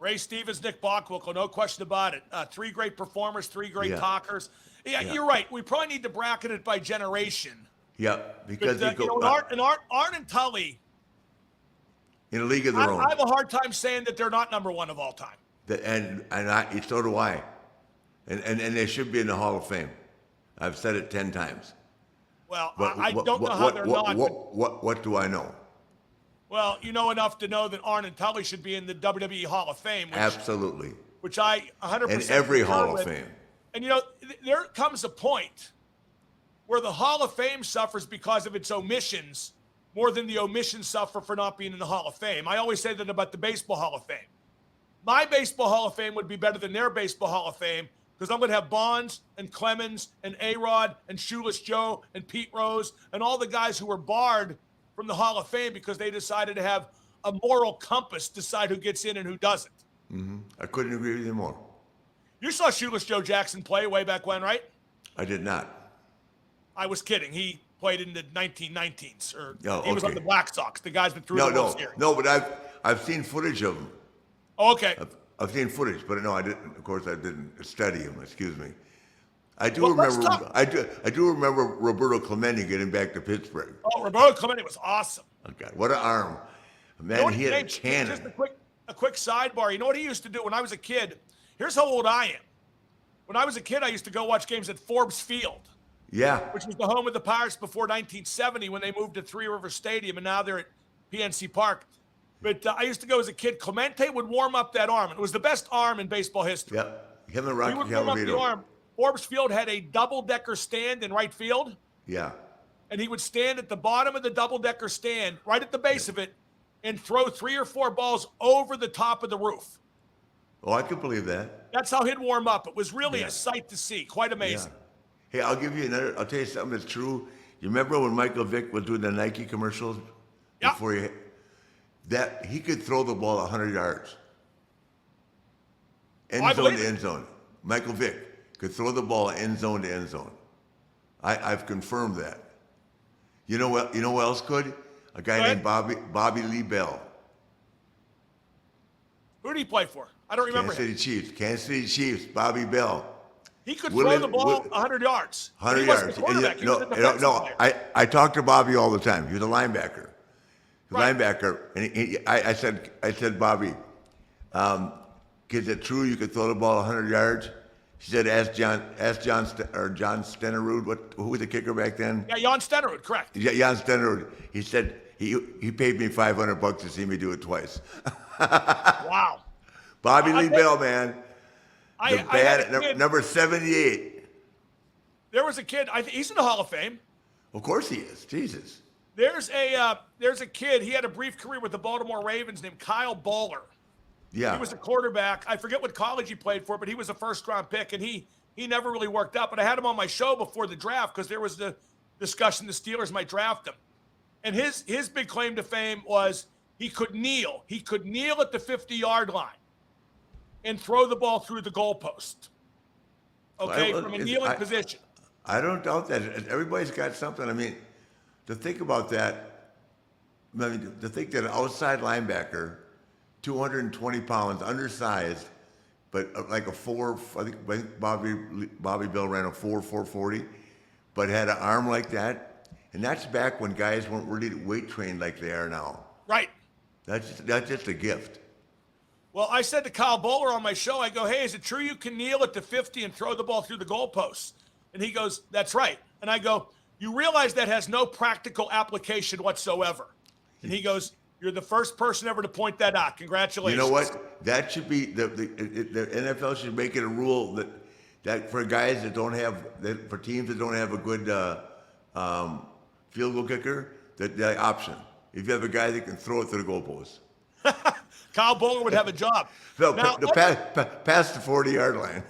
Ray Stevens, Nick Bockwinkel, no question about it. Three great performers, three great talkers. Yeah, you're right. We probably need to bracket it by generation. Yeah, because But, Art and Tully, in a league of their own. I have a hard time saying that they're not number one of all time. So do I. And they should be in the Hall of Fame. I've said it 10 times. Well, I don't know how they're not. What do I know? Well, you know enough to know that Arn and Tully should be in the WWE Hall of Fame. Absolutely. Which I 100% in every Hall with. of Fame. And, there comes a point where the Hall of Fame suffers because of its omissions more than the omissions suffer for not being in the Hall of Fame. I always say that about the Baseball Hall of Fame. My Baseball Hall of Fame would be better than their Baseball Hall of Fame because I'm going to have Bonds and Clemens and A-Rod and Shoeless Joe and Pete Rose and all the guys who were barred from the Hall of Fame because they decided to have a moral compass decide who gets in and who doesn't. Mm-hmm. I couldn't agree with you more. You saw Shoeless Joe Jackson play way back when, right? I did not. I was kidding. He played in the 1919s, or he was on the Black Sox. The guys that threw the World Series. No, but I've seen footage of him. Oh, okay. I've seen footage, but no, I didn't. Of course, I didn't study him. Excuse me. I do remember. I do remember Roberto Clemente getting back to Pittsburgh. Oh, Roberto Clemente was awesome. Okay, what an arm, man! He had a cannon. Just a quick sidebar. You know what he used to do when I was a kid? Here's how old I am. When I was a kid, I used to go watch games at Forbes Field. Yeah. Which was the home of the Pirates before 1970 when they moved to Three River Stadium, and now they're at PNC Park. But I used to go as a kid. Clemente would warm up that arm. It was the best arm in baseball history. Yep. Him and Rocky He would warm up the arm. Forbes Field had a double-decker stand in right field. Yeah. And he would stand at the bottom of the double-decker stand, right at the base of it, and throw 3 or 4 balls over the top of the roof. Oh, I could believe that. That's how he'd warm up. It was really a sight to see. Quite amazing. Yeah. Hey, I'll tell you something that's true. You remember when Michael Vick was doing the Nike commercials? Yeah. Before that he could throw the ball 100 yards. End zone to end zone. Michael Vick could throw the ball end zone to end zone. I've confirmed that. You know what? You know who else could? A guy named Bobby Lee Bell. Who did he play for? I don't remember. Kansas City Chiefs. Bobby Bell. He could throw the ball 100 yards. 100 yards. I talked to Bobby all the time. He was a linebacker. Linebacker, and I said, Bobby, is it true you could throw the ball 100 yards? He said, ask John Stenerud. Who was the kicker back then? Yeah, Jan Stenerud, correct. Yeah, Jan Stenerud. He said he paid me $500 to see me do it twice. Wow. Bobby Lee Bell, man. Number 78. There was a kid. He's in the Hall of Fame. Of course he is. Jesus. There's a kid. He had a brief career with the Baltimore Ravens named Kyle Bowler. Yeah. He was a quarterback. I forget what college he played for, but he was a first-round pick, and he never really worked out. But I had him on my show before the draft because there was the discussion the Steelers might draft him. And his big claim to fame was he could kneel. He could kneel at the 50-yard line and throw the ball through the goalpost. Okay, from a kneeling position. I don't doubt that. Everybody's got something. I mean, to think about that, to think that an outside linebacker, 220 pounds, undersized, but like a 4, I think Bobby Bell ran a 4.40, but had an arm like that. And that's back when guys weren't really weight trained like they are now. Right. That's just a gift. Well, I said to Kyle Bowler on my show, I go, hey, is it true you can kneel at the 50 and throw the ball through the goalposts? And he goes, that's right. And I go, you realize that has no practical application whatsoever. And he goes, you're the first person ever to point that out. Congratulations. You know what? That should be, the NFL should make it a rule that for guys that don't have, for teams that don't have a good field goal kicker, that option. If you have a guy that can throw it through the goalpost. Kyle Bowler would have a job. No, past the 40-yard line.